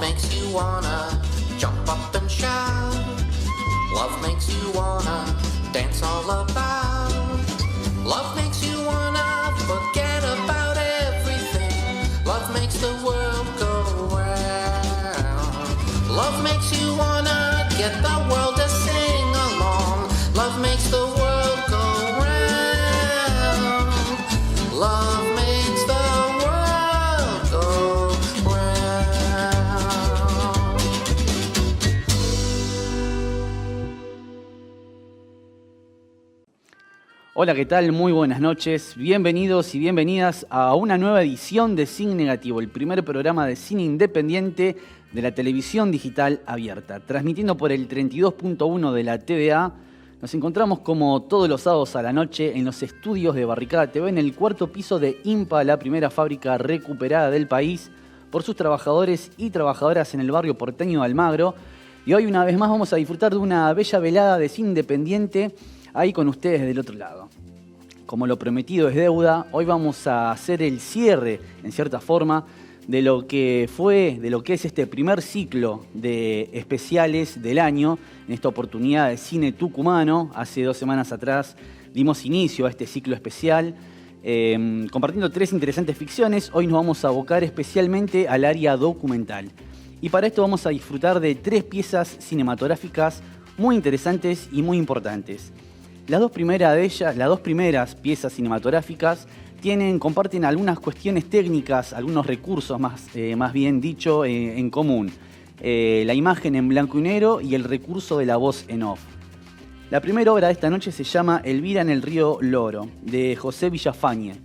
makes you wanna jump up and shout. Love makes you wanna dance all about. Love makes you wanna forget about everything. Love makes the world go round. Love makes you wanna get the world to sing along. Love makes the world go round. Love makes the world go round. Hola, ¿qué tal? Muy buenas noches. Bienvenidos y bienvenidas a una nueva edición de Cine Negativo, el primer programa de cine independiente de la televisión digital abierta. Transmitiendo por el 32.1 de la TVA, nos encontramos como todos los sábados a la noche en los estudios de Barricada TV en el cuarto piso de IMPA, la primera fábrica recuperada del país por sus trabajadores y trabajadoras en el barrio porteño de Almagro. Y hoy una vez más vamos a disfrutar de una bella velada de cine independiente ahí con ustedes del otro lado. Como lo prometido es deuda, hoy vamos a hacer el cierre, en cierta forma, de lo que es este primer ciclo de especiales del año. En esta oportunidad de cine tucumano, hace 2 semanas atrás dimos inicio a este ciclo especial, compartiendo 3 interesantes ficciones. Hoy nos vamos a abocar especialmente al área documental. Y para esto vamos a disfrutar de 3 piezas cinematográficas muy interesantes y muy importantes. Las dos primeras piezas cinematográficas comparten algunas cuestiones técnicas, algunos recursos más bien dicho en común. La imagen en blanco y negro y el recurso de la voz en off. La primera obra de esta noche se llama Elvira en el río Loro, de José Villafañe.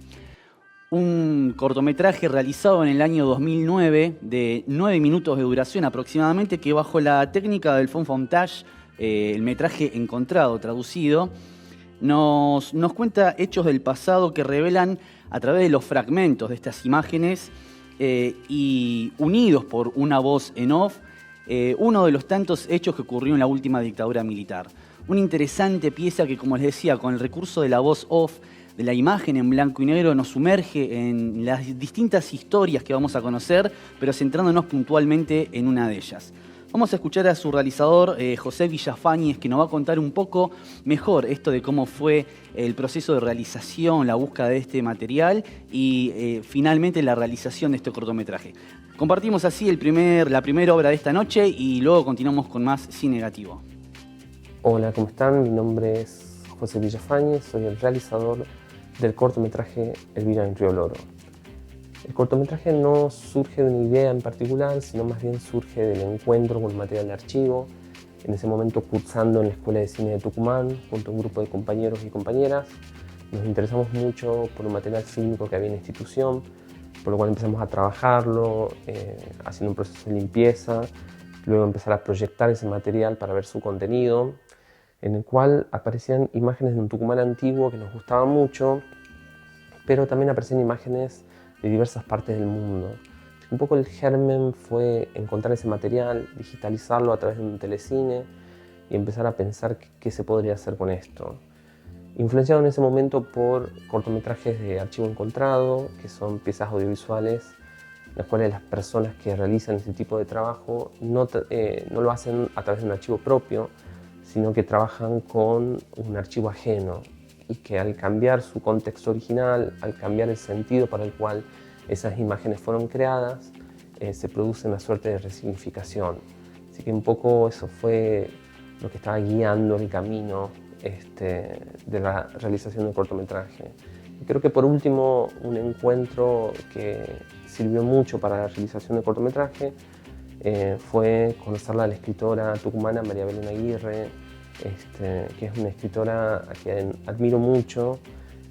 Un cortometraje realizado en el año 2009 de 9 minutos de duración aproximadamente, que bajo la técnica del Fontage, el metraje encontrado, traducido, nos cuenta hechos del pasado que revelan a través de los fragmentos de estas imágenes y unidos por una voz en off, uno de los tantos hechos que ocurrió en la última dictadura militar. Una interesante pieza que, como les decía, con el recurso de la voz off, de la imagen en blanco y negro, nos sumerge en las distintas historias que vamos a conocer, pero centrándonos puntualmente en una de ellas. Vamos a escuchar a su realizador, José Villafañe, que nos va a contar un poco mejor esto de cómo fue el proceso de realización, la búsqueda de este material y finalmente la realización de este cortometraje. Compartimos así la primera obra de esta noche y luego continuamos con más Cine Negativo. Hola, ¿cómo están? Mi nombre es José Villafañe, soy el realizador del cortometraje Elvira en el río Loro. El cortometraje no surge de una idea en particular, sino más bien surge del encuentro con el material de archivo. En ese momento, cursando en la Escuela de Cine de Tucumán, junto a un grupo de compañeros y compañeras, nos interesamos mucho por el material fílmico que había en la institución, por lo cual empezamos a trabajarlo, haciendo un proceso de limpieza, luego empezar a proyectar ese material para ver su contenido, en el cual aparecían imágenes de un Tucumán antiguo que nos gustaba mucho, pero también aparecían imágenes de diversas partes del mundo. Un poco el germen fue encontrar ese material, digitalizarlo a través de un telecine y empezar a pensar qué se podría hacer con esto. Influenciado en ese momento por cortometrajes de archivo encontrado, que son piezas audiovisuales, en las cuales las personas que realizan ese tipo de trabajo no lo hacen a través de un archivo propio, sino que trabajan con un archivo ajeno, y que al cambiar su contexto original, al cambiar el sentido para el cual esas imágenes fueron creadas, se produce una suerte de resignificación. Así que un poco eso fue lo que estaba guiando el camino de la realización del cortometraje. Y creo que por último, un encuentro que sirvió mucho para la realización del cortometraje fue conocerla a la escritora tucumana María Belén Aguirre, que es una escritora a quien admiro mucho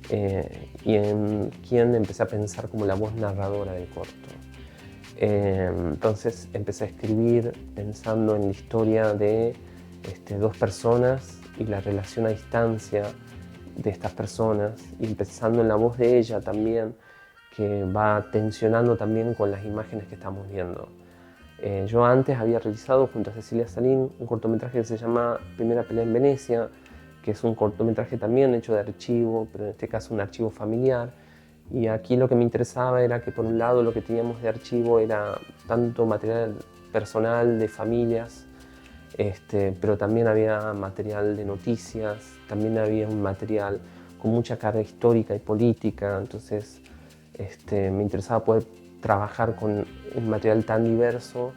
y en quien empecé a pensar como la voz narradora del corto. Entonces empecé a escribir pensando en la historia de 2 personas y la relación a distancia de estas personas, y pensando en la voz de ella también, que va tensionando también con las imágenes que estamos viendo. Yo antes había realizado junto a Cecilia Salín un cortometraje que se llama Primera pelea en Venecia, que es un cortometraje también hecho de archivo, pero en este caso un archivo familiar. Y aquí lo que me interesaba era que por un lado lo que teníamos de archivo era tanto material personal de familias, pero también había material de noticias, también había un material con mucha carga histórica y política, entonces me interesaba poder trabajar con un material tan diverso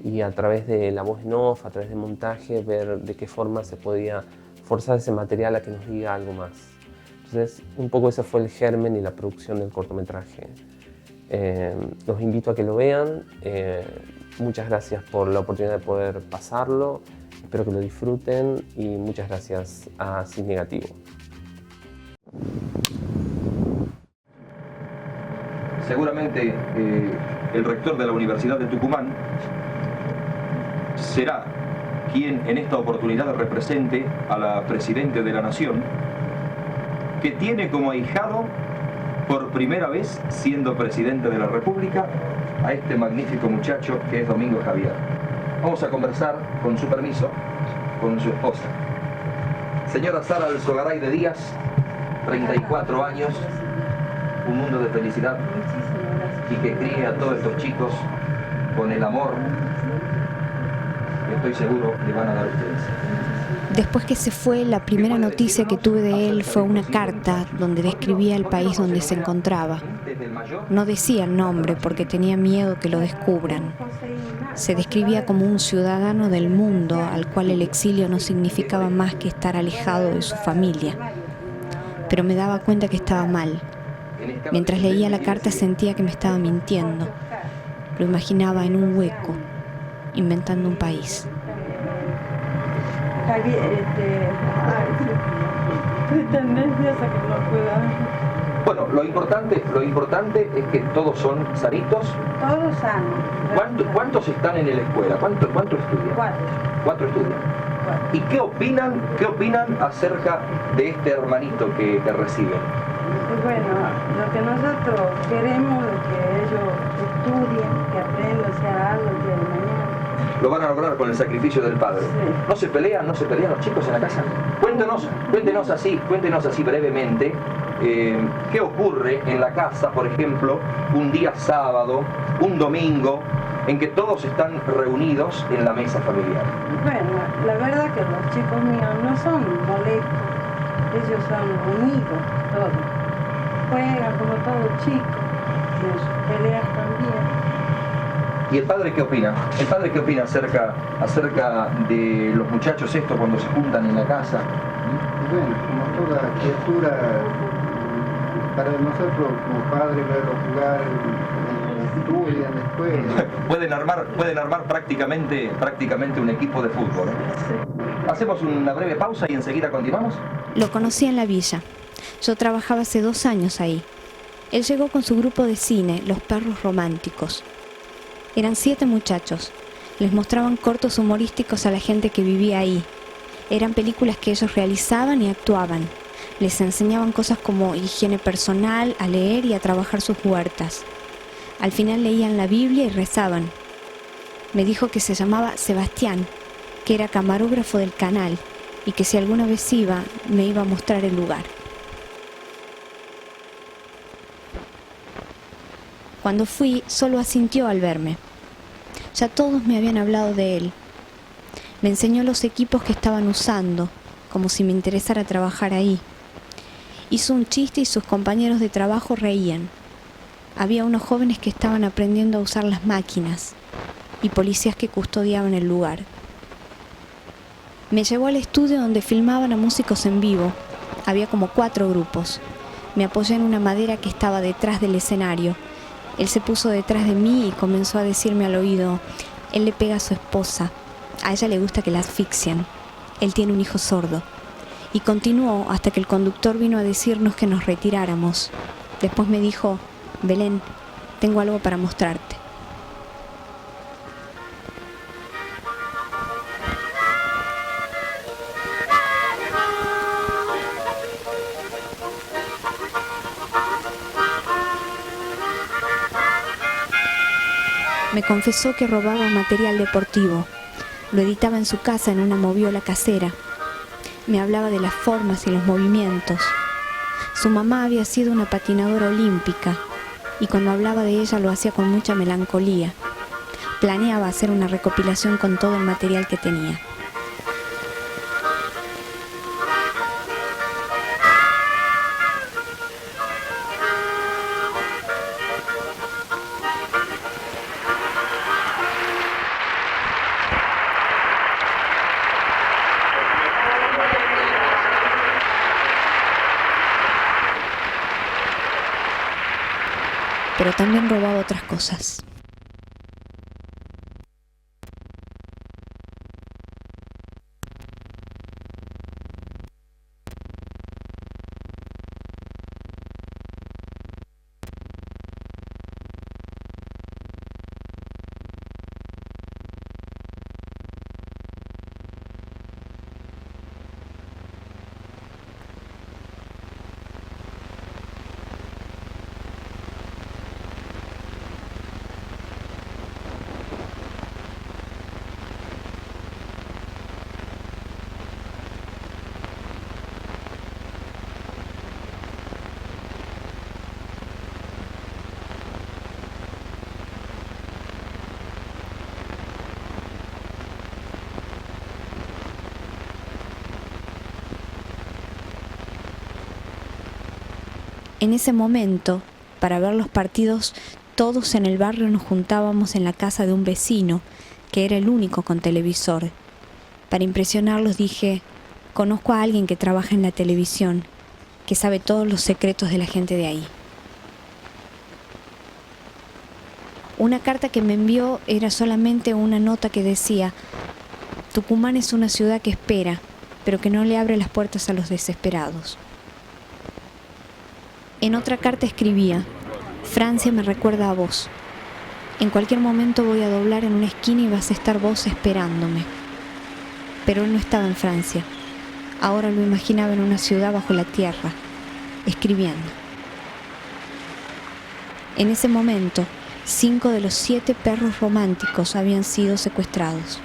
y a través de la voz en off, a través de montaje, ver de qué forma se podía forzar ese material a que nos diga algo más. Entonces, un poco ese fue el germen y la producción del cortometraje. Los invito a que lo vean. Muchas gracias por la oportunidad de poder pasarlo. Espero que lo disfruten y muchas gracias a Sin Negativo. Seguramente el rector de la Universidad de Tucumán será quien en esta oportunidad represente a la Presidenta de la Nación, que tiene como ahijado, por primera vez siendo Presidente de la República, a este magnífico muchacho que es Domingo Javier. Vamos a conversar, con su permiso, con su esposa. Señora Sara Alzogaray de Díaz, 34 años, un mundo de felicidad y que críe a todos estos chicos con el amor que estoy seguro le van a dar a ustedes. Después que se fue, la primera noticia que tuve de él fue una carta donde describía el país donde se encontraba. No decía el nombre porque tenía miedo que lo descubran. Se describía como un ciudadano del mundo al cual el exilio no significaba más que estar alejado de su familia. Pero me daba cuenta que estaba mal. Mientras leía la carta sentía que me estaba mintiendo. Lo imaginaba en un hueco, inventando un país. Estoy tan nerviosa que no puedo. Bueno, lo importante es que todos son sanitos. Todos sanos. ¿Cuántos están en la escuela? ¿Cuánto estudian? 4. 4 estudian. 4. ¿Y qué opinan acerca de este hermanito que reciben? Y bueno, lo que nosotros queremos es que ellos estudien, que aprendan, sea algo el día de mañana. Lo van a lograr con el sacrificio del padre. Sí. ¿No se pelean los chicos en la casa? Cuéntenos así brevemente qué ocurre en la casa, por ejemplo, un día sábado, un domingo, en que todos están reunidos en la mesa familiar. Bueno, la verdad que los chicos míos no son molestos, ellos son unidos, todos. Juegan como todos chicos, y en sus peleas también. ¿Y el padre qué opina? ¿El padre qué opina acerca de los muchachos estos cuando se juntan en la casa? Bueno, como toda criatura, para nosotros como padres verlos jugar, estudian después. Pueden armar prácticamente un equipo de fútbol, ¿eh? Hacemos una breve pausa y enseguida continuamos. Lo conocí en la villa. Yo trabajaba hace 2 años ahí. Él llegó con su grupo de cine, Los Perros Románticos. Eran 7 muchachos. Les mostraban cortos humorísticos a la gente que vivía ahí. Eran películas que ellos realizaban y actuaban. Les enseñaban cosas como higiene personal, a leer y a trabajar sus huertas. Al final leían la Biblia y rezaban. Me dijo que se llamaba Sebastián, que era camarógrafo del canal y que si alguna vez iba, me iba a mostrar el lugar. Cuando fui, solo asintió al verme. Ya todos me habían hablado de él. Me enseñó los equipos que estaban usando, como si me interesara trabajar ahí. Hizo un chiste y sus compañeros de trabajo reían. Había unos jóvenes que estaban aprendiendo a usar las máquinas y policías que custodiaban el lugar. Me llevó al estudio donde filmaban a músicos en vivo. Había como 4 grupos. Me apoyé en una madera que estaba detrás del escenario. Él se puso detrás de mí y comenzó a decirme al oído: él le pega a su esposa, a ella le gusta que la asfixien, él tiene un hijo sordo. Y continuó hasta que el conductor vino a decirnos que nos retiráramos. Después me dijo: Belén, tengo algo para mostrarte. Me confesó que robaba material deportivo. Lo editaba en su casa en una moviola casera. Me hablaba de las formas y los movimientos. Su mamá había sido una patinadora olímpica y cuando hablaba de ella lo hacía con mucha melancolía. Planeaba hacer una recopilación con todo el material que tenía. Pero también robaba otras cosas. En ese momento, para ver los partidos, todos en el barrio nos juntábamos en la casa de un vecino, que era el único con televisor. Para impresionarlos dije, conozco a alguien que trabaja en la televisión, que sabe todos los secretos de la gente de ahí. Una carta que me envió era solamente una nota que decía, Tucumán es una ciudad que espera, pero que no le abre las puertas a los desesperados. En otra carta escribía, Francia me recuerda a vos. En cualquier momento voy a doblar en una esquina y vas a estar vos esperándome. Pero él no estaba en Francia. Ahora lo imaginaba en una ciudad bajo la tierra, escribiendo. En ese momento, 5 de los 7 perros románticos habían sido secuestrados.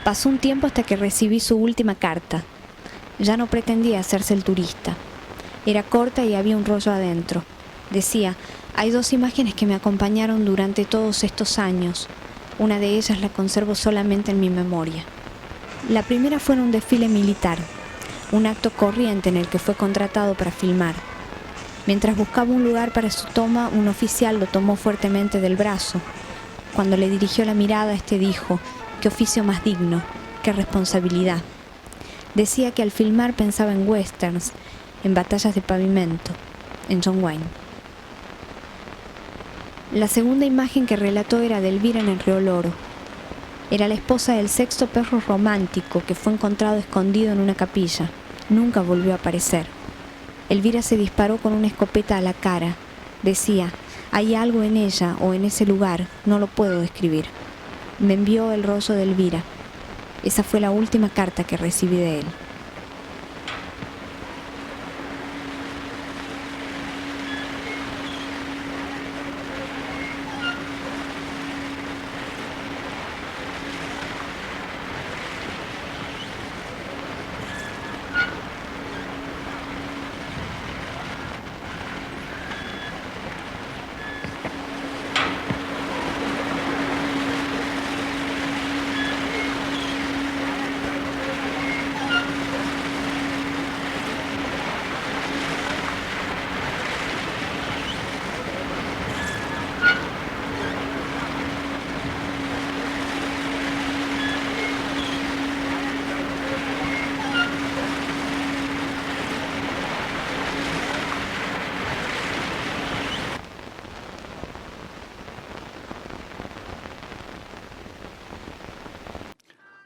Pasó un tiempo hasta que recibí su última carta. Ya no pretendía hacerse el turista. Era corta y había un rollo adentro. Decía, hay 2 imágenes que me acompañaron durante todos estos años. Una de ellas la conservo solamente en mi memoria. La primera fue en un desfile militar, un acto corriente en el que fue contratado para filmar. Mientras buscaba un lugar para su toma, un oficial lo tomó fuertemente del brazo. Cuando le dirigió la mirada, este dijo, qué oficio más digno, qué responsabilidad. Decía que al filmar pensaba en westerns, en batallas de pavimento, en John Wayne. La segunda imagen que relató era de Elvira en el Río Loro. Era la esposa del 6º perro romántico que fue encontrado escondido en una capilla. Nunca volvió a aparecer. Elvira se disparó con una escopeta a la cara. Decía, hay algo en ella o en ese lugar, no lo puedo describir. Me envió el rollo de Elvira. Esa fue la última carta que recibí de él.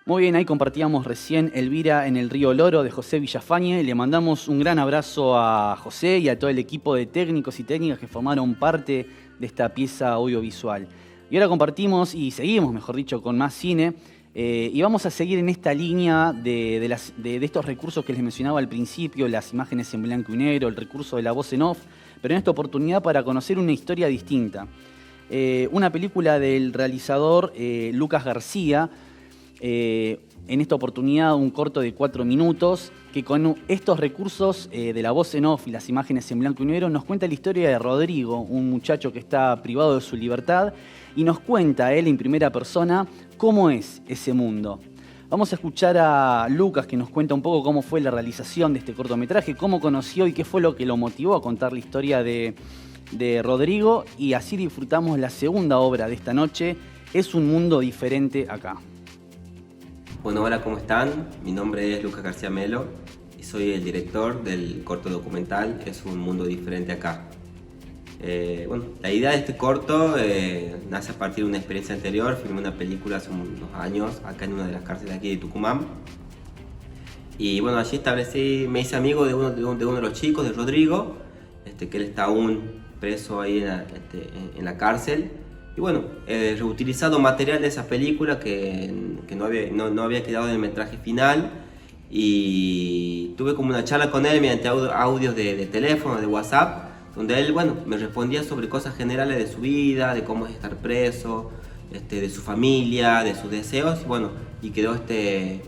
Muy bien, ahí compartíamos recién Elvira en el Río Loro de José Villafañe. Le mandamos un gran abrazo a José y a todo el equipo de técnicos y técnicas que formaron parte de esta pieza audiovisual. Y ahora compartimos y seguimos, mejor dicho, con más cine. Y vamos a seguir en esta línea de estos recursos que les mencionaba al principio, las imágenes en blanco y negro, el recurso de la voz en off, pero en esta oportunidad para conocer una historia distinta. Una película del realizador Lucas García. en esta oportunidad un corto de 4 minutos que con estos recursos de la voz en off y las imágenes en blanco y negro nos cuenta la historia de Rodrigo, un muchacho que está privado de su libertad, y nos cuenta él en primera persona cómo es ese mundo. Vamos a escuchar a Lucas, que nos cuenta un poco cómo fue la realización de este cortometraje, cómo conoció y qué fue lo que lo motivó a contar la historia de Rodrigo, y así disfrutamos la segunda obra de esta noche, Es un mundo diferente acá. Bueno, hola, ¿cómo están? Mi nombre es Lucas García Melo y soy el director del corto documental Es un mundo diferente acá. Bueno, la idea de este corto nace a partir de una experiencia anterior. Filmé una película hace unos años acá en una de las cárceles de aquí de Tucumán. Y bueno, allí me hice amigo de uno de los chicos, de Rodrigo, que él está aún preso ahí en la cárcel. Y bueno, reutilizado material de esa película que no había quedado en el metraje final, y tuve como una charla con él mediante audios de teléfono, de WhatsApp, donde él, bueno, me respondía sobre cosas generales de su vida, de cómo es estar preso, de su familia, de sus deseos, y bueno, y quedó este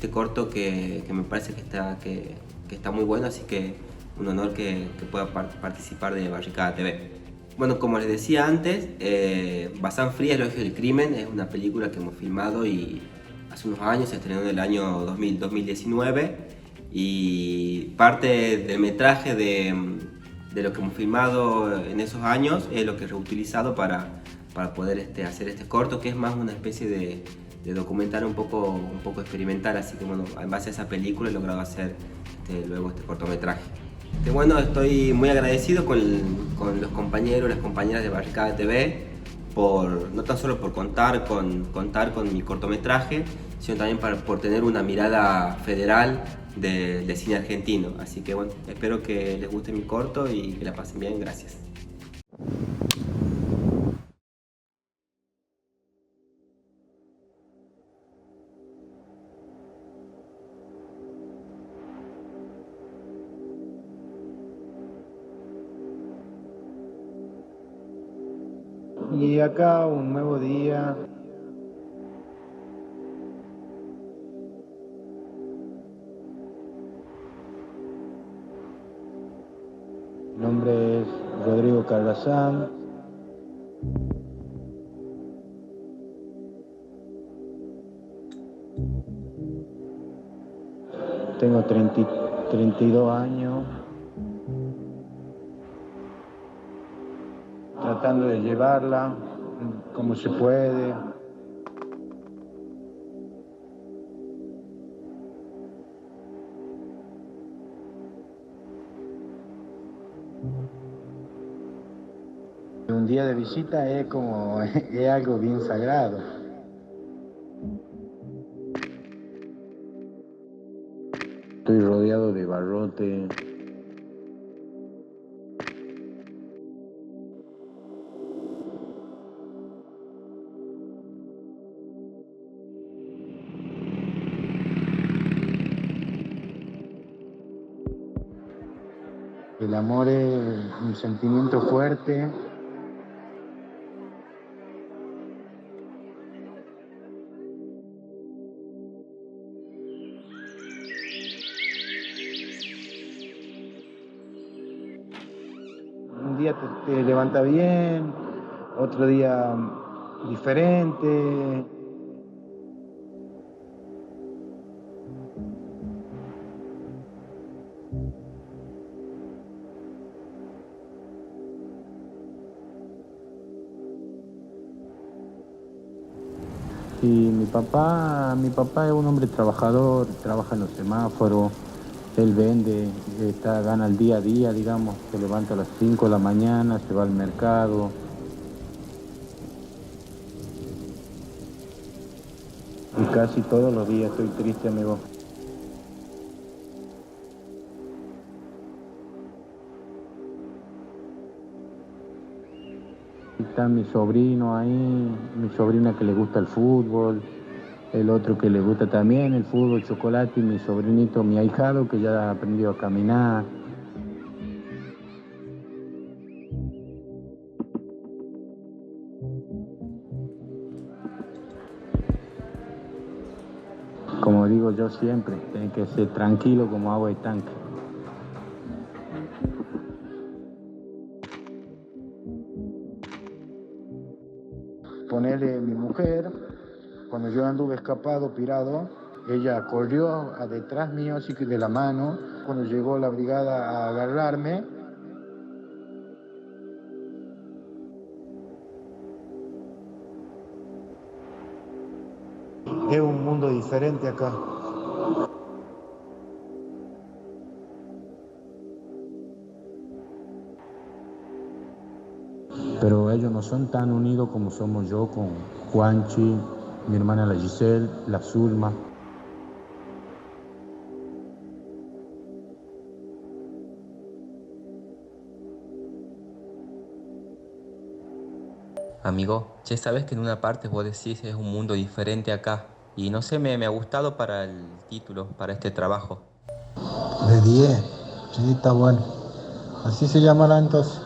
corto que me parece que está muy bueno, así que un honor que pueda participar de Barricada TV. Bueno, como les decía antes, Bazán Fría, Elogio del Crimen, es una película que hemos filmado y hace unos años, se estrenó en el año 2019, y parte del metraje de lo que hemos filmado en esos años es lo que he reutilizado para poder hacer este corto, que es más una especie de documental un poco experimental, así que bueno, en base a esa película he logrado hacer luego este cortometraje. Bueno, estoy muy agradecido con los compañeros y las compañeras de Barricada TV no tan solo por contar con mi cortometraje, sino también por tener una mirada federal del cine argentino. Así que bueno, espero que les guste mi corto y que la pasen bien. Gracias. Y acá un nuevo día. Mi nombre es Rodrigo Calvazán. Tengo 32 años. Tratando de llevarla como se puede. Un día de visita es algo bien sagrado. Estoy rodeado de barrote. El amor es un sentimiento fuerte. Un día te levanta bien, otro día diferente. Y mi papá es un hombre trabajador, trabaja en los semáforos, él vende, gana el día a día, digamos, se levanta a las 5 de la mañana, se va al mercado. Y casi todos los días estoy triste, amigo. Está mi sobrino ahí, mi sobrina que le gusta el fútbol, el otro que le gusta también el fútbol, chocolate, y mi sobrinito, mi ahijado, que ya aprendió a caminar. digo yo siempre, tiene que ser tranquilo como agua de tanque. Ponerle mi mujer, cuando yo anduve escapado, pirado, ella corrió a detrás mío, así que de la mano. Cuando llegó la brigada a agarrarme, es un mundo diferente acá. Pero ellos no son tan unidos como somos yo con Juanchi, mi hermana la Giselle, la Zulma. Amigo, ya sabes que en una parte vos decís es un mundo diferente acá. Y no sé, me ha gustado para el título, para este trabajo. De 10, sí, está bueno. Así se llamará entonces.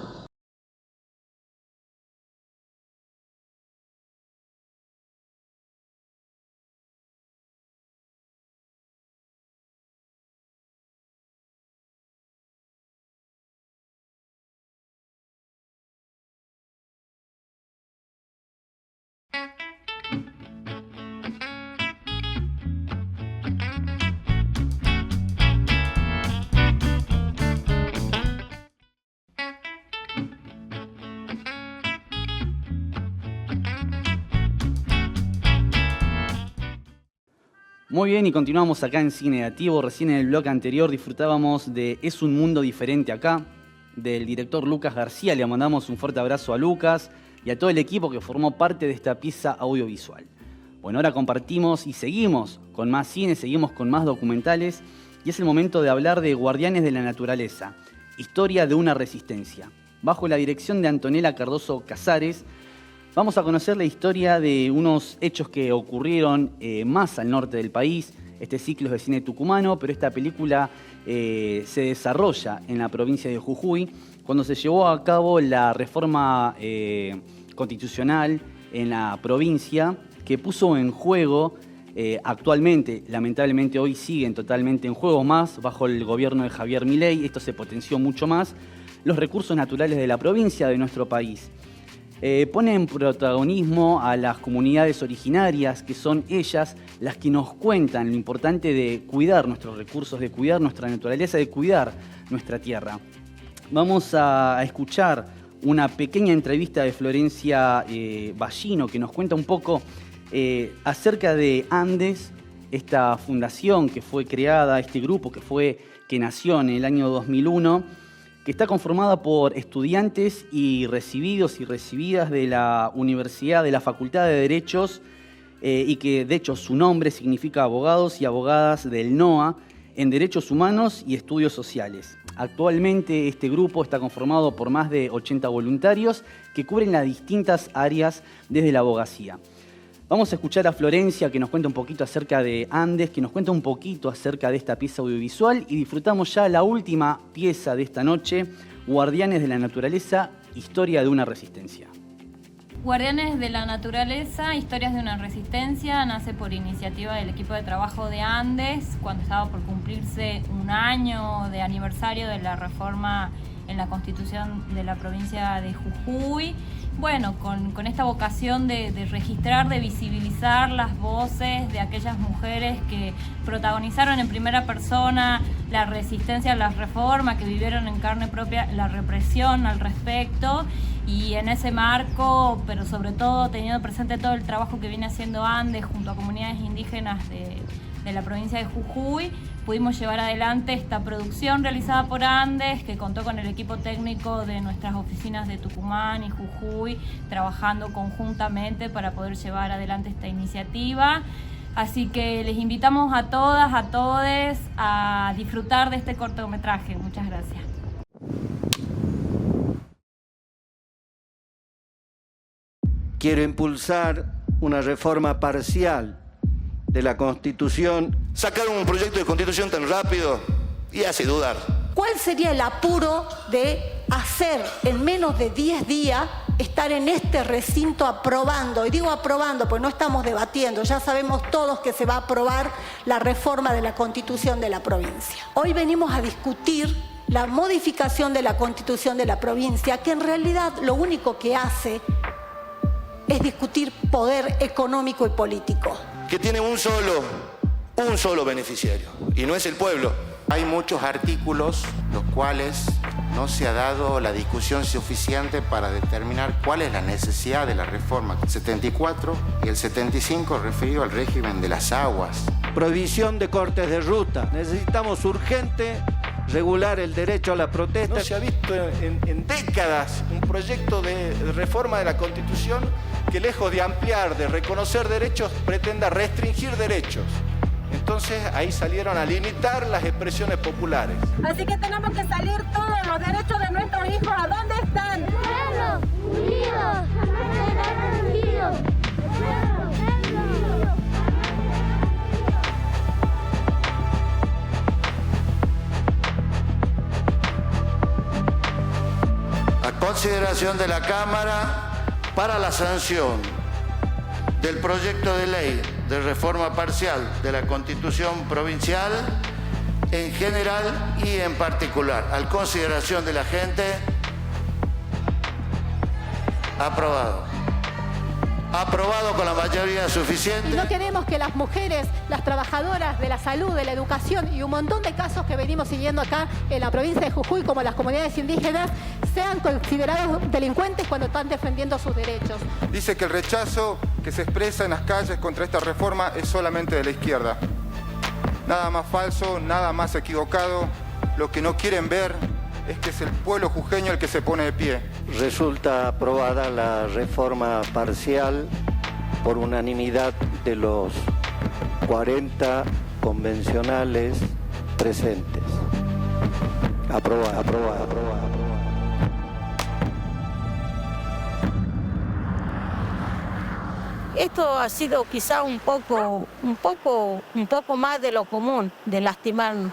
Muy bien, y continuamos acá en Cine Negativo. Recién en el bloque anterior disfrutábamos de Es un mundo diferente acá, del director Lucas García. Le mandamos un fuerte abrazo a Lucas y a todo el equipo que formó parte de esta pieza audiovisual. Bueno, ahora compartimos y seguimos con más cine, seguimos con más documentales, y es el momento de hablar de Guardianes de la Naturaleza, historia de una resistencia. Bajo la dirección de Antonella Cardoso Casares, vamos a conocer la historia de unos hechos que ocurrieron más al norte del país. Este ciclo es de cine tucumano, pero esta película se desarrolla en la provincia de Jujuy, cuando se llevó a cabo la reforma constitucional en la provincia, que puso en juego, actualmente, lamentablemente hoy siguen totalmente en juego, más bajo el gobierno de Javier Milei, esto se potenció mucho más, los recursos naturales de la provincia, de nuestro país. Pone en protagonismo a las comunidades originarias, que son ellas las que nos cuentan lo importante de cuidar nuestros recursos, de cuidar nuestra naturaleza, de cuidar nuestra tierra. Vamos a escuchar una pequeña entrevista de Florencia Ballino, que nos cuenta un poco acerca de Andes, esta fundación que fue creada, este grupo que nació en el año 2001, que está conformada por estudiantes y recibidos y recibidas de la Universidad, de la Facultad de Derechos, y que de hecho su nombre significa abogados y abogadas del NOA en Derechos Humanos y Estudios Sociales. Actualmente este grupo está conformado por más de 80 voluntarios que cubren las distintas áreas desde la abogacía. Vamos a escuchar a Florencia, que nos cuenta un poquito acerca de Andes, que nos cuenta un poquito acerca de esta pieza audiovisual, y disfrutamos ya la última pieza de esta noche, Guardianes de la Naturaleza, historia de una resistencia. Guardianes de la Naturaleza, historias de una resistencia, nace por iniciativa del equipo de trabajo de Andes, cuando estaba por cumplirse un año de aniversario de la reforma en la Constitución de la provincia de Jujuy. Bueno, con esta vocación de registrar, de visibilizar las voces de aquellas mujeres que protagonizaron en primera persona la resistencia a la reforma, que vivieron en carne propia la represión al respecto, y en ese marco, pero sobre todo teniendo presente todo el trabajo que viene haciendo Andes junto a comunidades indígenas de la provincia de Jujuy, pudimos llevar adelante esta producción realizada por Andes, que contó con el equipo técnico de nuestras oficinas de Tucumán y Jujuy, trabajando conjuntamente para poder llevar adelante esta iniciativa. Así que les invitamos a todas, a todes, a disfrutar de este cortometraje. Muchas gracias. Quiero impulsar una reforma parcial de la Constitución. Sacar un proyecto de Constitución tan rápido y hace dudar. ¿Cuál sería el apuro de hacer en menos de 10 días estar en este recinto aprobando, y digo aprobando porque no estamos debatiendo, ya sabemos todos que se va a aprobar la reforma de la Constitución de la provincia. Hoy venimos a discutir la modificación de la Constitución de la provincia, que en realidad lo único que hace es discutir poder económico y político. Que tiene un solo beneficiario, y no es el pueblo. Hay muchos artículos los cuales no se ha dado la discusión suficiente para determinar cuál es la necesidad de la reforma. El 74 y el 75 referido al régimen de las aguas. Prohibición de cortes de ruta. Necesitamos urgente regular el derecho a la protesta. No se ha visto en décadas un proyecto de reforma de la Constitución que, lejos de ampliar, de reconocer derechos, pretenda restringir derechos. Entonces ahí salieron a limitar las expresiones populares. Así que tenemos que salir todos los derechos de nuestros hijos. ¿A dónde están? ¡Pueblos unidos! ¡Jamás serán vencidos! A consideración de la Cámara para la sanción del proyecto de ley de reforma parcial de la Constitución provincial en general y en particular. A consideración de la gente, aprobado. Aprobado con la mayoría suficiente. Y no queremos que las mujeres, las trabajadoras de la salud, de la educación y un montón de casos que venimos siguiendo acá en la provincia de Jujuy, como las comunidades indígenas, sean considerados delincuentes cuando están defendiendo sus derechos. Dice que el rechazo que se expresa en las calles contra esta reforma es solamente de la izquierda. Nada más falso, nada más equivocado. Lo que no quieren ver es que es el pueblo jujeño el que se pone de pie. Resulta aprobada la reforma parcial por unanimidad de los 40 convencionales presentes. Aprobada. Esto ha sido quizá un poco más de lo común, de lastimarnos,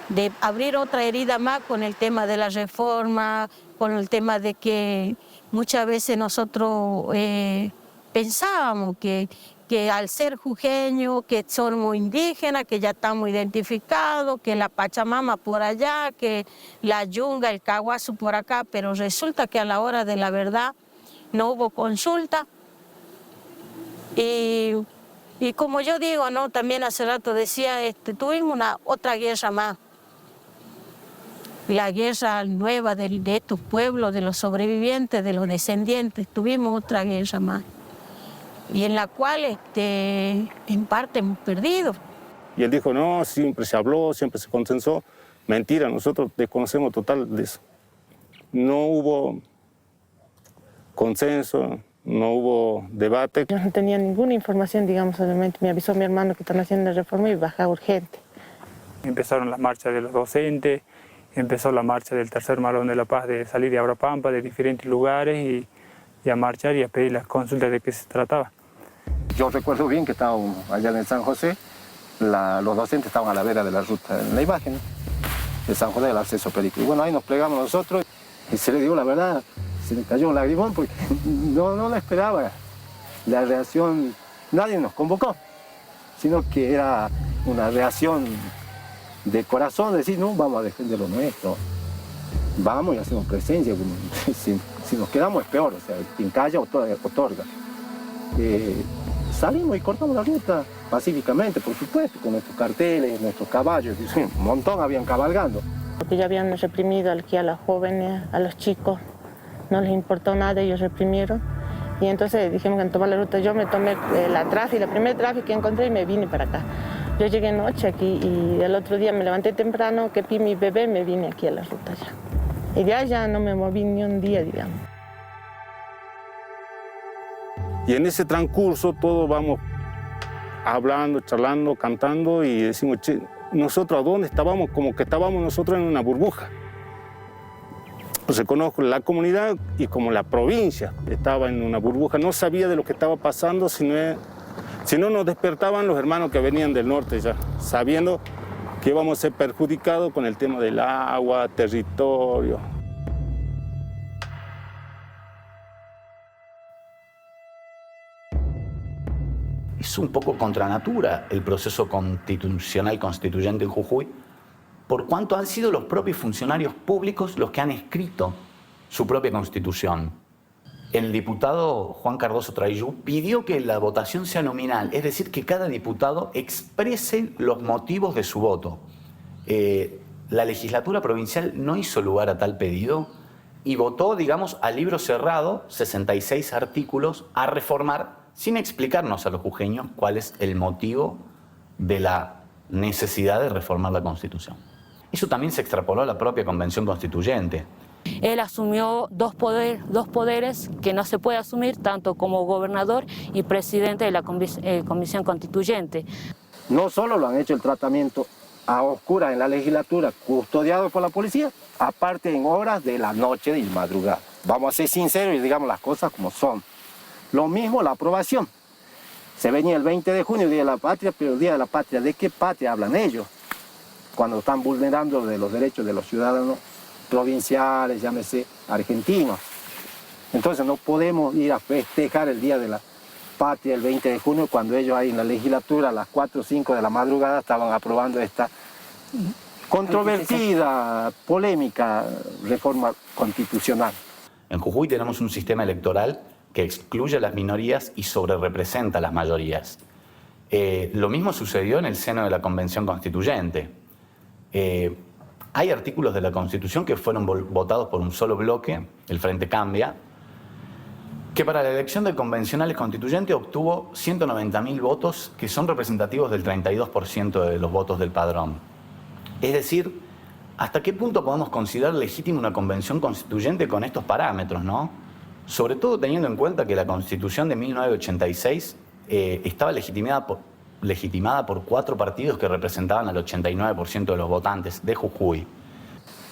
de abrir otra herida más con el tema de la reforma, con el tema de que muchas veces nosotros pensábamos que al ser jujeños, que somos indígenas, que ya estamos identificados, que la Pachamama por allá, que la Yunga, el Caguasu por acá, pero resulta que a la hora de la verdad no hubo consulta. Y como yo digo, ¿no? También hace rato decía, tuvimos otra guerra más. La guerra nueva de estos pueblos, de los sobrevivientes, de los descendientes, tuvimos otra guerra más. Y en la cual en parte hemos perdido. Y él dijo, no, siempre se habló, siempre se consensó. Mentira, nosotros desconocemos total de eso. No hubo consenso, no hubo debate. Yo no tenía ninguna información, digamos, solamente me avisó mi hermano que están haciendo la reforma y bajaba urgente. Empezaron las marchas de los docentes, empezó la marcha del Tercer Malón de la Paz de salir de Abrapampa, de diferentes lugares y a marchar y a pedir las consultas de qué se trataba. Yo recuerdo bien que estábamos allá en San José, los docentes estaban a la vera de la ruta, en la imagen de San José del acceso Perico. Y bueno, ahí nos plegamos nosotros y se le dio la verdad, se le cayó un lagrimón porque no la esperaba. La reacción, nadie nos convocó, sino que era una reacción de corazón, decir, no, vamos a defender lo nuestro. Vamos y hacemos presencia. Si nos quedamos es peor, o sea, quien calla otorga. Salimos y cortamos la ruta pacíficamente, por supuesto, con nuestros carteles, nuestros caballos, un montón habían cabalgando. Porque ya habían reprimido aquí a las jóvenes, a los chicos, no les importó nada, ellos reprimieron. Y entonces dijimos que tomar la ruta, yo me tomé la primera tráfico que encontré y me vine para acá. Yo llegué noche aquí y el otro día me levanté temprano, que vi mi bebé, me vine aquí a la ruta ya. Y ya no me moví ni un día, digamos. Y en ese transcurso todos vamos hablando, charlando, cantando y decimos, che, nosotros ¿a dónde estábamos? Como que estábamos nosotros en una burbuja. Reconozco la comunidad y como la provincia estaba en una burbuja, no sabía de lo que estaba pasando, si no nos despertaban los hermanos que venían del norte ya, sabiendo que íbamos a ser perjudicados con el tema del agua, territorio. es un poco contra natura el proceso constitucional constituyente en Jujuy, por cuanto han sido los propios funcionarios públicos los que han escrito su propia constitución. El diputado Juan Cardoso Trayú pidió que la votación sea nominal, es decir, que cada diputado exprese los motivos de su voto. La legislatura provincial no hizo lugar a tal pedido y votó, digamos, a libro cerrado, 66 artículos a reformar, sin explicarnos a los jujeños cuál es el motivo de la necesidad de reformar la Constitución. Eso también se extrapoló a la propia Convención Constituyente. Él asumió dos poderes que no se puede asumir, tanto como gobernador y presidente de la Comisión Constituyente. No solo lo han hecho el tratamiento a oscuras en la legislatura, custodiado por la policía, aparte en horas de la noche y madrugada. Vamos a ser sinceros y digamos las cosas como son. Lo mismo la aprobación. Se venía el 20 de junio, Día de la Patria, pero el Día de la Patria, ¿de qué patria hablan ellos? Cuando están vulnerando de los derechos de los ciudadanos provinciales, llámese argentinos. Entonces no podemos ir a festejar el Día de la Patria el 20 de junio cuando ellos ahí en la legislatura a las 4 o 5 de la madrugada estaban aprobando esta controvertida, polémica reforma constitucional. En Jujuy tenemos un sistema electoral que excluye a las minorías y sobrerepresenta a las mayorías. Lo mismo sucedió en el seno de la Convención Constituyente. Hay artículos de la Constitución que fueron votados por un solo bloque, el Frente Cambia, que para la elección de convencionales constituyentes obtuvo 190.000 votos, que son representativos del 32% de los votos del padrón. Es decir, ¿hasta qué punto podemos considerar legítima una convención constituyente con estos parámetros, no? Sobre todo teniendo en cuenta que la Constitución de 1986 estaba legitimada por 4 partidos que representaban al 89% de los votantes de Jujuy.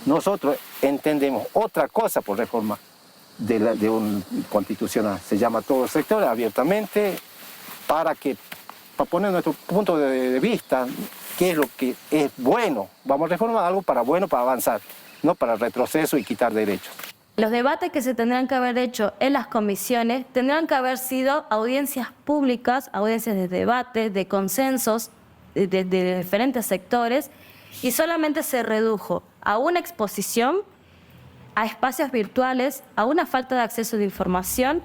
Nosotros entendemos otra cosa por reforma de un constitucional. Se llama todo sector abiertamente para poner nuestro punto de vista, qué es lo que es bueno. Vamos a reformar algo para bueno, para avanzar, no para retroceso y quitar derechos. Los debates que se tendrán que haber hecho en las comisiones tendrán que haber sido audiencias públicas, audiencias de debate, de consensos de diferentes sectores, y solamente se redujo a una exposición, a espacios virtuales, a una falta de acceso de información,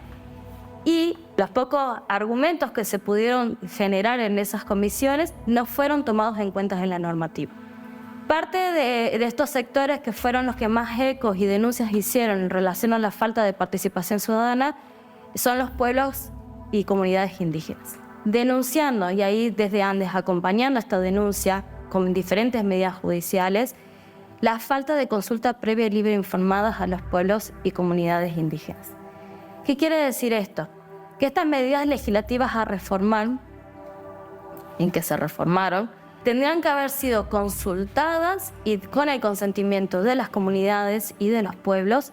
y los pocos argumentos que se pudieron generar en esas comisiones no fueron tomados en cuenta en la normativa. Parte de estos sectores que fueron los que más ecos y denuncias hicieron en relación a la falta de participación ciudadana son los pueblos y comunidades indígenas. Denunciando, y ahí desde Andes acompañando esta denuncia con diferentes medidas judiciales, la falta de consulta previa y libre informadas a los pueblos y comunidades indígenas. ¿Qué quiere decir esto? Que estas medidas legislativas a reformar, en que se reformaron, tendrían que haber sido consultadas y con el consentimiento de las comunidades y de los pueblos,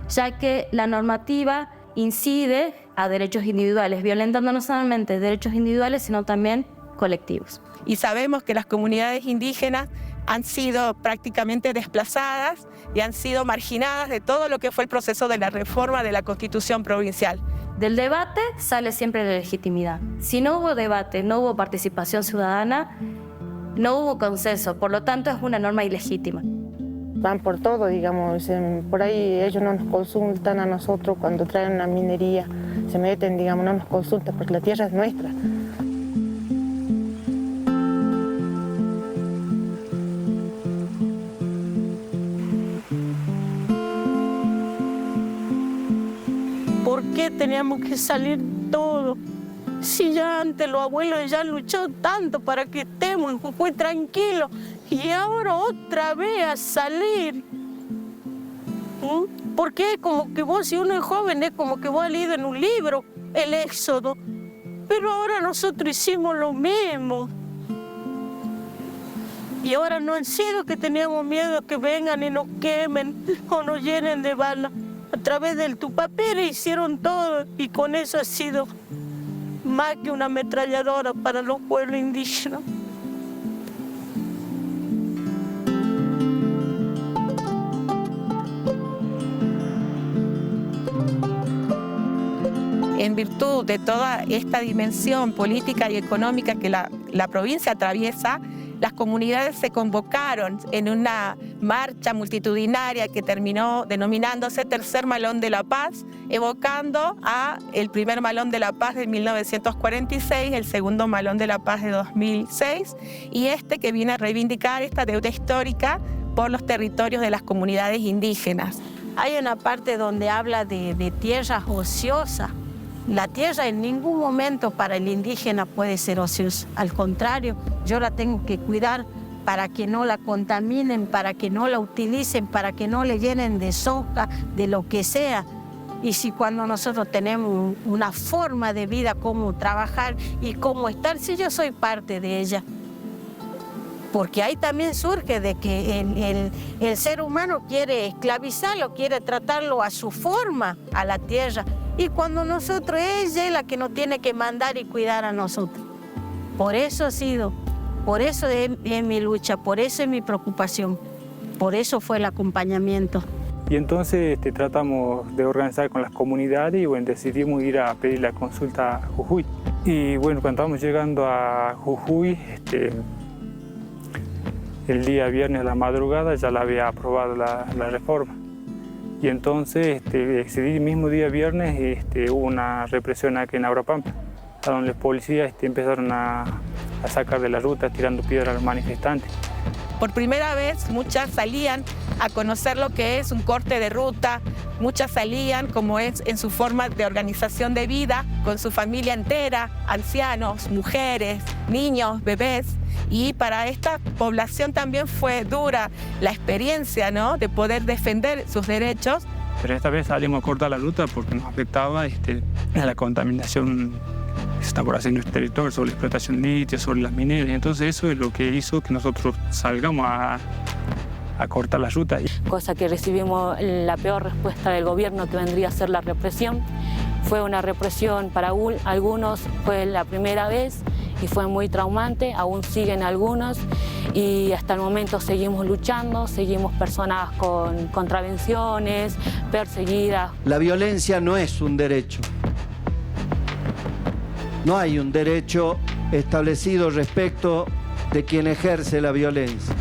ya que la normativa incide a derechos individuales, violentando no solamente derechos individuales, sino también colectivos. Y sabemos que las comunidades indígenas han sido prácticamente desplazadas y han sido marginadas de todo lo que fue el proceso de la reforma de la Constitución provincial. Del debate sale siempre la legitimidad. Si no hubo debate, no hubo participación ciudadana, no hubo consenso, por lo tanto es una norma ilegítima. Van por todo, digamos, por ahí ellos no nos consultan a nosotros cuando traen una minería, se meten, digamos, no nos consultan porque la tierra es nuestra. ¿Por qué teníamos que salir todos? Si ya antes los abuelos ya han luchado tanto para que estemos en Jujuy tranquilos y ahora otra vez a salir. Porque como que vos, si uno es joven, es como que vos has leído en un libro el éxodo. Pero ahora nosotros hicimos lo mismo. Y ahora no han sido que teníamos miedo que vengan y nos quemen o nos llenen de balas. A través del Tupapire hicieron todo y con eso ha sido más que una ametralladora para los pueblos indígenas. en virtud de toda esta dimensión política y económica que la provincia atraviesa, las comunidades se convocaron en una marcha multitudinaria que terminó denominándose Tercer Malón de la Paz, evocando a el primer Malón de la Paz de 1946, el segundo Malón de la Paz de 2006, y este que viene a reivindicar esta deuda histórica por los territorios de las comunidades indígenas. Hay una parte donde habla de tierras ociosas. La tierra en ningún momento para el indígena puede ser ociosa. Al contrario, yo la tengo que cuidar para que no la contaminen, para que no la utilicen, para que no le llenen de soja, de lo que sea. Y si cuando nosotros tenemos una forma de vida, cómo trabajar y cómo estar, si yo soy parte de ella. Porque ahí también surge de que el ser humano quiere esclavizarlo, quiere tratarlo a su forma, a la tierra. Y cuando nosotros, ella es la que nos tiene que mandar y cuidar a nosotros. Por eso ha sido, por eso es mi lucha, por eso es mi preocupación, por eso fue el acompañamiento. Y entonces tratamos de organizar con las comunidades y bueno, decidimos ir a pedir la consulta a Jujuy. Y bueno, cuando estábamos llegando a Jujuy, el día viernes a la madrugada ya la había aprobado la reforma. Y entonces, ese mismo día viernes, hubo una represión aquí en Abrapampa, donde los policías empezaron a sacar de la ruta tirando piedras a los manifestantes. Por primera vez, muchas salían a conocer lo que es un corte de ruta, muchas salían como es en su forma de organización de vida, con su familia entera, ancianos, mujeres, niños, bebés. Y para esta población también fue dura la experiencia, ¿no?, de poder defender sus derechos. Pero esta vez salimos a cortar la ruta porque nos afectaba la contaminación que se está por hacer en nuestro territorio, sobre la explotación de litio, sobre las mineras. Entonces eso es lo que hizo que nosotros salgamos a cortar la ruta. Cosa que recibimos la peor respuesta del gobierno, que vendría a ser la represión. Fue una represión para algunos, fue la primera vez y fue muy traumante, aún siguen algunos y hasta el momento seguimos luchando, seguimos personas con contravenciones, perseguidas. La violencia no es un derecho. No hay un derecho establecido respecto de quien ejerce la violencia.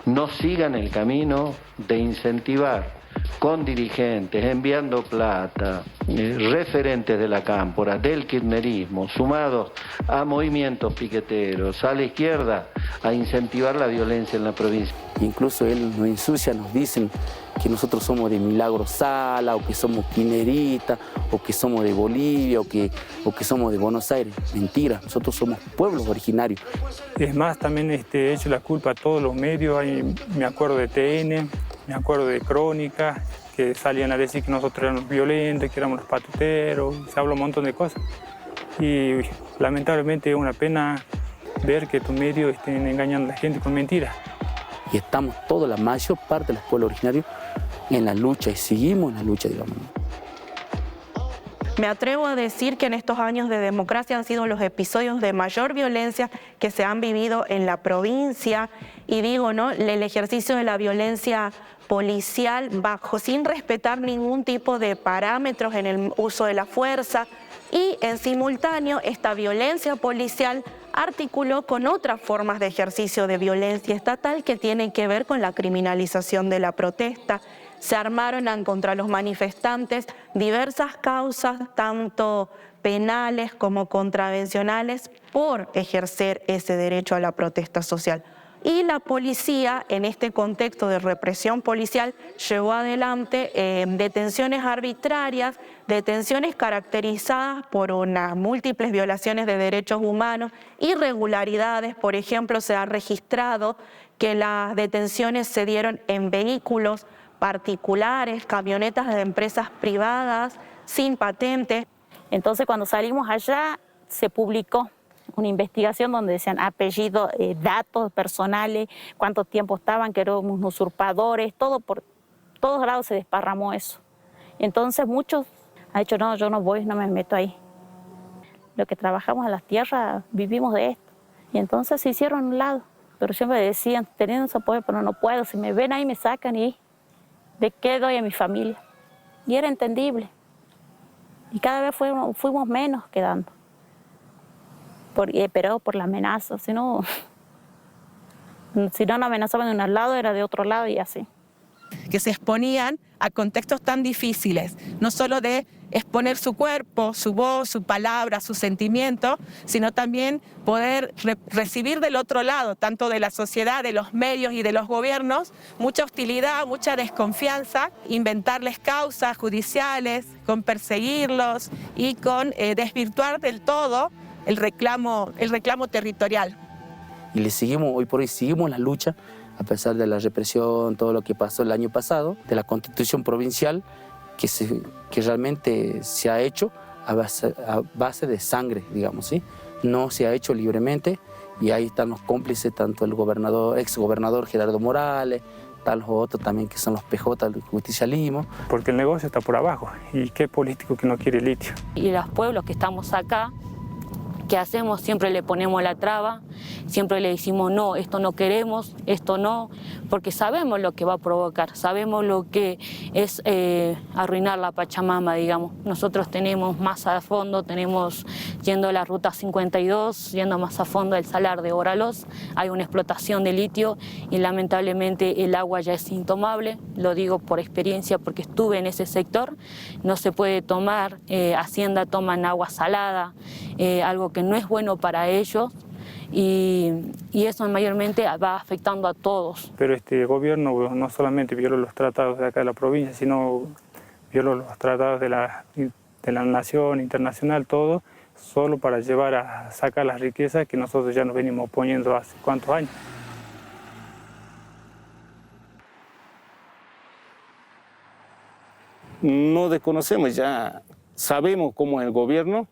No sigan el camino de incentivar con dirigentes, enviando plata, referentes de la cámpora, del kirchnerismo, sumados a movimientos piqueteros, a la izquierda, a incentivar la violencia en la provincia. Incluso él nos ensucia, nos dicen que nosotros somos de Milagro Sala, o que somos Pinerita, o que somos de Bolivia, o que somos de Buenos Aires. Mentira, nosotros somos pueblos originarios. Es más, también he hecho la culpa a todos los medios. Me acuerdo de TN, me acuerdo de Crónica, que salían a decir que nosotros éramos violentos, que éramos los patuteros, se habla un montón de cosas. Y lamentablemente es una pena ver que tus medios estén engañando a la gente con mentiras. Y estamos todos, la mayor parte de los pueblos originarios, en la lucha y seguimos en la lucha, digamos. Me atrevo a decir que en estos años de democracia han sido los episodios de mayor violencia que se han vivido en la provincia. Y digo, ¿no?, el ejercicio de la violencia policial sin respetar ningún tipo de parámetros en el uso de la fuerza. Y en simultáneo, esta violencia policial articuló con otras formas de ejercicio de violencia estatal que tienen que ver con la criminalización de la protesta. Se armaron contra los manifestantes diversas causas, tanto penales como contravencionales, por ejercer ese derecho a la protesta social. Y la policía, en este contexto de represión policial, llevó adelante detenciones arbitrarias, detenciones caracterizadas por múltiples violaciones de derechos humanos, irregularidades. Por ejemplo, se ha registrado que las detenciones se dieron en vehículos particulares, camionetas de empresas privadas, sin patente. Entonces, cuando salimos allá, se publicó una investigación donde decían apellidos, datos personales, cuánto tiempo estaban, que éramos usurpadores, todo por todos lados se desparramó eso. Entonces muchos han dicho, no, yo no voy, no me meto ahí. Los que trabajamos en las tierras vivimos de esto. Y entonces se hicieron a un lado. Pero siempre decían, teniendo ese apoyo, pero no puedo. Si me ven ahí, me sacan y ¿de qué doy a mi familia? Y era entendible. Y cada vez fuimos menos quedando. Pero por la amenaza. Si no nos amenazaban de un lado, era de otro lado y así. Que se exponían a contextos tan difíciles, no solo de exponer su cuerpo, su voz, su palabra, su sentimiento, sino también poder recibir del otro lado, tanto de la sociedad, de los medios y de los gobiernos, mucha hostilidad, mucha desconfianza, inventarles causas judiciales, con perseguirlos y con desvirtuar del todo el reclamo territorial. Y le seguimos, hoy por hoy seguimos la lucha, a pesar de la represión, todo lo que pasó el año pasado, de la Constitución provincial, que realmente se ha hecho a base de sangre, digamos, ¿sí? No se ha hecho libremente, y ahí están los cómplices, tanto el exgobernador Gerardo Morales, tal los otros también que son los PJ del justicialismo. Porque el negocio está por abajo, y qué político que no quiere litio. Y los pueblos que estamos acá, ¿qué hacemos? Siempre le ponemos la traba, siempre le decimos no, esto no queremos, esto no, porque sabemos lo que va a provocar, sabemos lo que es arruinar la Pachamama, digamos. Nosotros tenemos más a fondo, tenemos yendo a la ruta 52, yendo más a fondo el salar de Oralos, hay una explotación de litio y lamentablemente el agua ya es intomable, lo digo por experiencia porque estuve en ese sector, no se puede tomar, Hacienda toman agua salada, algo que no es bueno para ellos y eso mayormente va afectando a todos. Pero este gobierno no solamente violó los tratados de acá de la provincia, sino violó los tratados de la nación, internacional, todo, solo para llevar a sacar las riquezas que nosotros ya nos venimos oponiendo hace cuántos años. No desconocemos, ya sabemos cómo es el gobierno,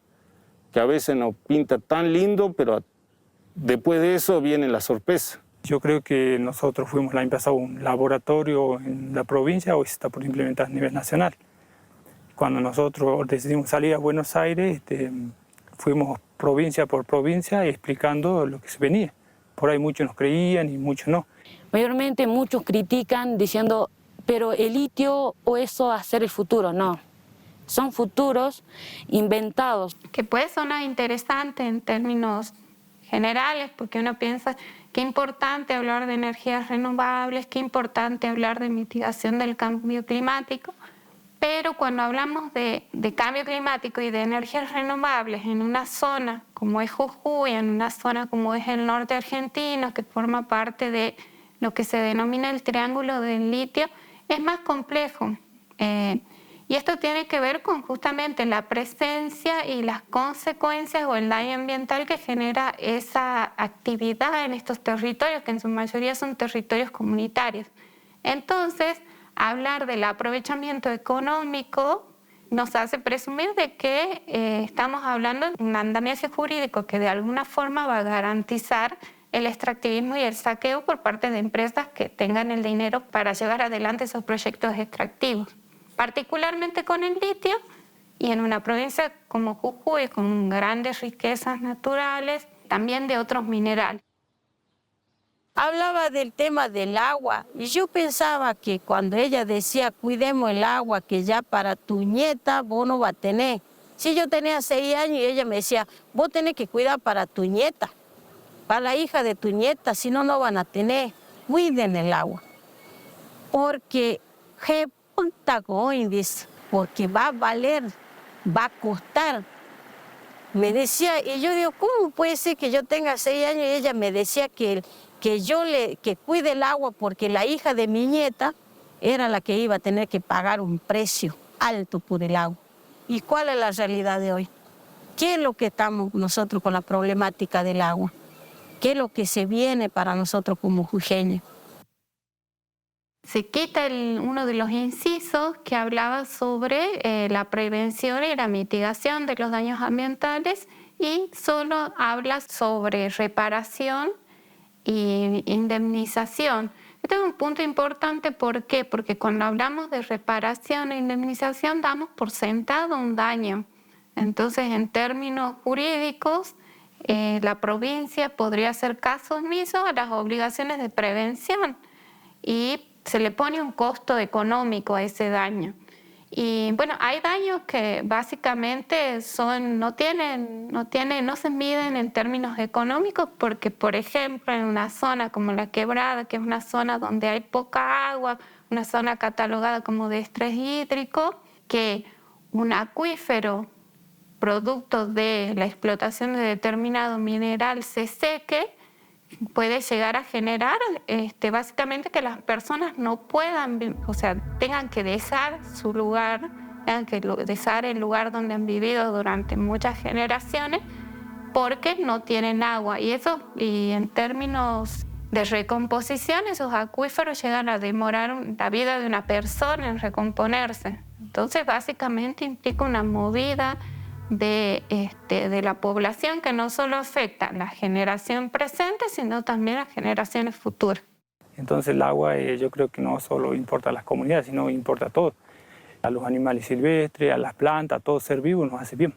que a veces nos pinta tan lindo, pero después de eso viene la sorpresa. Yo creo que nosotros fuimos el año pasado un laboratorio en la provincia, hoy se está por implementar a nivel nacional. Cuando nosotros decidimos salir a Buenos Aires, fuimos provincia por provincia explicando lo que se venía. Por ahí muchos nos creían y muchos no. Mayormente muchos critican diciendo, pero el litio o eso va a ser el futuro, no. Son futuros inventados. Que puede sonar interesante en términos generales, porque uno piensa qué importante hablar de energías renovables, qué importante hablar de mitigación del cambio climático, pero cuando hablamos de cambio climático y de energías renovables en una zona como es Jujuy, en una zona como es el norte argentino, que forma parte de lo que se denomina el triángulo del litio, es más complejo. Y esto tiene que ver con justamente la presencia y las consecuencias o el daño ambiental que genera esa actividad en estos territorios, que en su mayoría son territorios comunitarios. Entonces, hablar del aprovechamiento económico nos hace presumir de que estamos hablando de un andamiaje jurídico que de alguna forma va a garantizar el extractivismo y el saqueo por parte de empresas que tengan el dinero para llevar adelante esos proyectos extractivos. Particularmente con el litio y en una provincia como Jujuy con grandes riquezas naturales, también de otros minerales. Hablaba del tema del agua y yo pensaba que cuando ella decía cuidemos el agua que ya para tu nieta vos no vas a tener. Si yo tenía 6 años y ella me decía vos tenés que cuidar para tu nieta, para la hija de tu nieta, si no, no van a tener. Cuiden el agua. Porque porque va a valer, va a costar. Me decía, y yo digo, ¿cómo puede ser que yo tenga 6 años y ella me decía que cuide el agua porque la hija de mi nieta era la que iba a tener que pagar un precio alto por el agua? ¿Y cuál es la realidad de hoy? ¿Qué es lo que estamos nosotros con la problemática del agua? ¿Qué es lo que se viene para nosotros como jujeños? Se quita uno de los incisos que hablaba sobre la prevención y la mitigación de los daños ambientales y solo habla sobre reparación e indemnización. Este es un punto importante, ¿por qué? Porque cuando hablamos de reparación e indemnización damos por sentado un daño. Entonces, en términos jurídicos, la provincia podría hacer caso omiso a las obligaciones de prevención y se le pone un costo económico a ese daño. Y bueno, hay daños que básicamente no se miden en términos económicos porque, por ejemplo, en una zona como la Quebrada, que es una zona donde hay poca agua, una zona catalogada como de estrés hídrico, que un acuífero producto de la explotación de determinado mineral se seque, puede llegar a generar básicamente que las personas no puedan, o sea, tengan que dejar su lugar, tengan que dejar el lugar donde han vivido durante muchas generaciones porque no tienen agua. Y en términos de recomposición, esos acuíferos llegan a demorar la vida de una persona en recomponerse. Entonces, básicamente implica una movida de la población que no solo afecta a la generación presente, sino también a las generaciones futuras. Entonces el agua yo creo que no solo importa a las comunidades, sino importa a todos. A los animales silvestres, a las plantas, a todo ser vivo nos hace bien.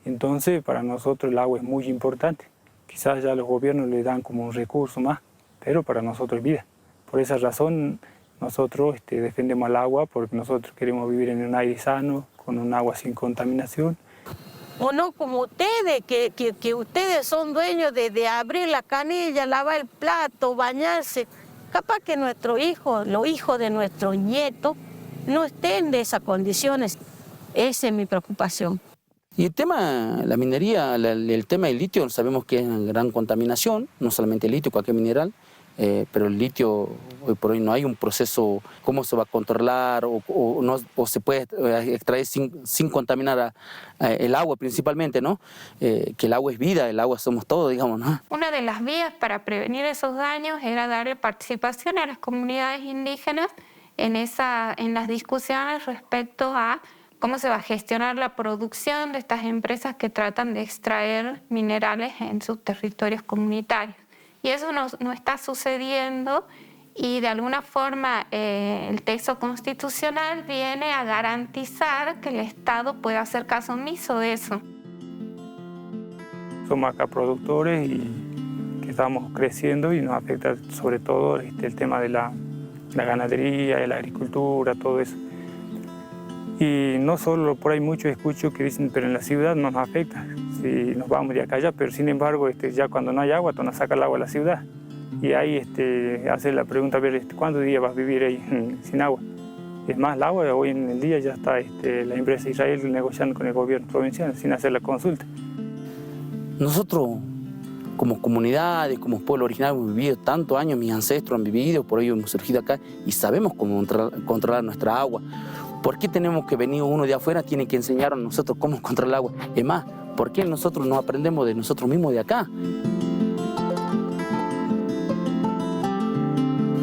Entonces para nosotros el agua es muy importante. Quizás ya los gobiernos le dan como un recurso más, pero para nosotros es vida. Por esa razón nosotros defendemos el agua porque nosotros queremos vivir en un aire sano, con un agua sin contaminación. O no como ustedes, que ustedes son dueños de abrir la canilla, lavar el plato, bañarse. Capaz que nuestros hijos, los hijos de nuestros nietos, no estén de esas condiciones. Esa es mi preocupación. Y el tema, la minería, el tema del litio, sabemos que es una gran contaminación, no solamente el litio, cualquier mineral, pero el litio, hoy por hoy no hay un proceso, cómo se va a controlar o se puede extraer sin contaminar el agua principalmente, ¿no? Que el agua es vida, el agua somos todos, digamos, ¿no? Una de las vías para prevenir esos daños era darle participación a las comunidades indígenas en las discusiones respecto a cómo se va a gestionar la producción de estas empresas que tratan de extraer minerales en sus territorios comunitarios. Y eso no está sucediendo y de alguna forma el texto constitucional viene a garantizar que el Estado pueda hacer caso omiso de eso. Somos acá productores y que estamos creciendo y nos afecta sobre todo el tema de la ganadería, de la agricultura, todo eso. Y no solo por ahí muchos escucho que dicen, pero en la ciudad no nos afecta, si nos vamos de acá allá, pero sin embargo ya cuando no hay agua, nos saca el agua a la ciudad. Y ahí hace la pregunta, a ver, ¿cuántos días vas a vivir ahí sin agua? Es más, el agua hoy en el día ya está la empresa Israel negociando con el gobierno provincial sin hacer la consulta. Nosotros, como comunidad y como pueblo originario, hemos vivido tantos años, mis ancestros han vivido, por ello hemos surgido acá y sabemos cómo controlar nuestra agua. ¿Por qué tenemos que venir uno de afuera? Tiene que enseñarnos a nosotros cómo controlar el agua. Es más, ¿por qué nosotros no aprendemos de nosotros mismos de acá?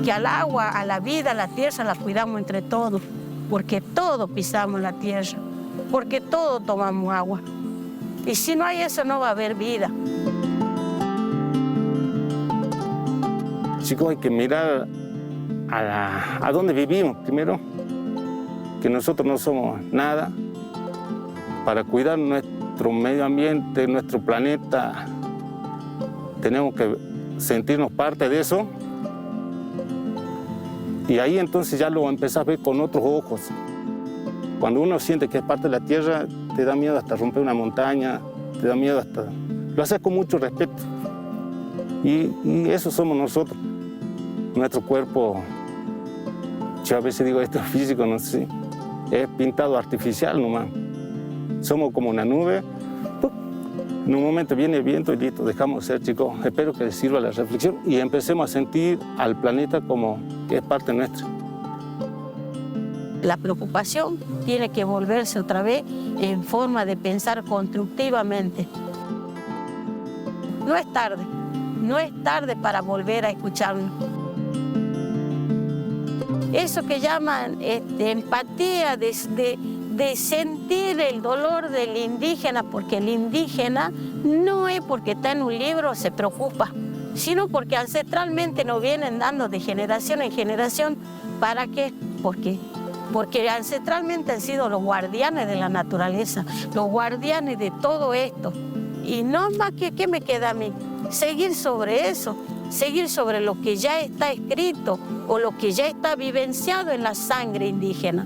Que al agua, a la vida, a la tierra la cuidamos entre todos, porque todos pisamos la tierra, porque todos tomamos agua. Y si no hay eso, no va a haber vida. Chicos, hay que mirar a dónde vivimos primero, que nosotros no somos nada. Para cuidar nuestro medio ambiente, nuestro planeta, tenemos que sentirnos parte de eso. Y ahí entonces ya lo empezás a ver con otros ojos. Cuando uno siente que es parte de la tierra, te da miedo hasta romper una montaña, te da miedo hasta... Lo haces con mucho respeto. Y eso somos nosotros. Nuestro cuerpo, yo a veces digo, esto es físico, no sé, es pintado artificial nomás. Somos como una nube. En un momento viene el viento y listo, dejamos de ser, chicos. Espero que les sirva la reflexión y empecemos a sentir al planeta como que es parte nuestra. La preocupación tiene que volverse otra vez en forma de pensar constructivamente. No es tarde para volver a escucharnos. Eso que llaman empatía, de sentir el dolor del indígena, porque el indígena no es porque está en un libro se preocupa, sino porque ancestralmente nos vienen dando de generación en generación. ¿Para qué? Porque ancestralmente han sido los guardianes de la naturaleza, los guardianes de todo esto. Y no más que, ¿qué me queda a mí? Seguir sobre eso, seguir sobre lo que ya está escrito o lo que ya está vivenciado en la sangre indígena.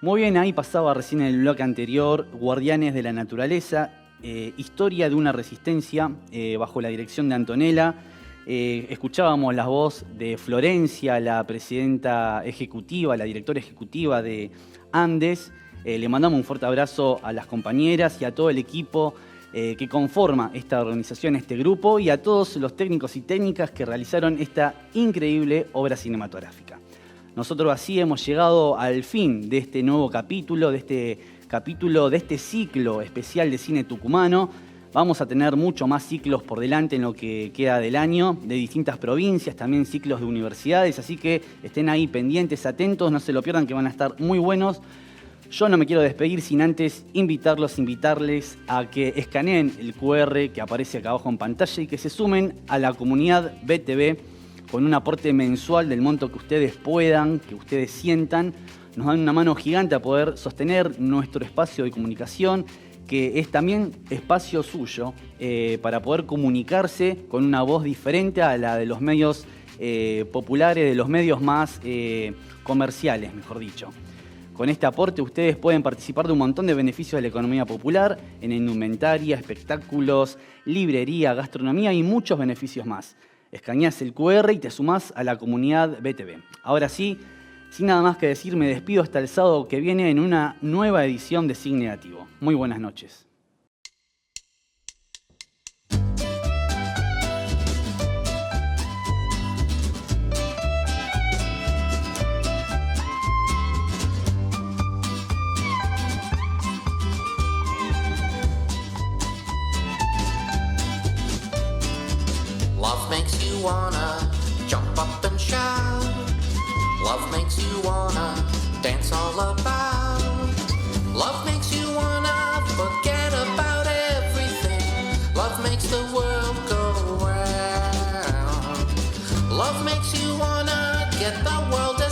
Muy bien, ahí pasaba recién en el bloque anterior, Guardianes de la Naturaleza, historia de una resistencia bajo la dirección de Antonella. Escuchábamos la voz de Florencia, la presidenta ejecutiva, la directora ejecutiva de Andes. Le mandamos un fuerte abrazo a las compañeras y a todo el equipo que conforma esta organización, este grupo, y a todos los técnicos y técnicas que realizaron esta increíble obra cinematográfica. Nosotros así hemos llegado al fin de este nuevo capítulo, de este ciclo especial de cine tucumano. Vamos a tener mucho más ciclos por delante en lo que queda del año, de distintas provincias, también ciclos de universidades, así que estén ahí pendientes, atentos, no se lo pierdan que van a estar muy buenos. Yo no me quiero despedir sin antes invitarles a que escaneen el QR que aparece acá abajo en pantalla y que se sumen a la comunidad BTV con un aporte mensual del monto que ustedes puedan, que ustedes sientan. Nos dan una mano gigante a poder sostener nuestro espacio de comunicación, que es también espacio suyo, para poder comunicarse con una voz diferente a la de los medios populares, de los medios más comerciales, mejor dicho. Con este aporte ustedes pueden participar de un montón de beneficios de la economía popular, en indumentaria, espectáculos, librería, gastronomía y muchos beneficios más. Escaneás el QR y te sumás a la comunidad BTV. Ahora sí, sin nada más que decir, me despido hasta el sábado que viene en una nueva edición de Sin Negativo. Muy buenas noches. Love makes you wanna jump up and shout. Love makes you wanna dance all about. Love makes you wanna forget about everything. Love makes the world go round. Love makes you wanna get the world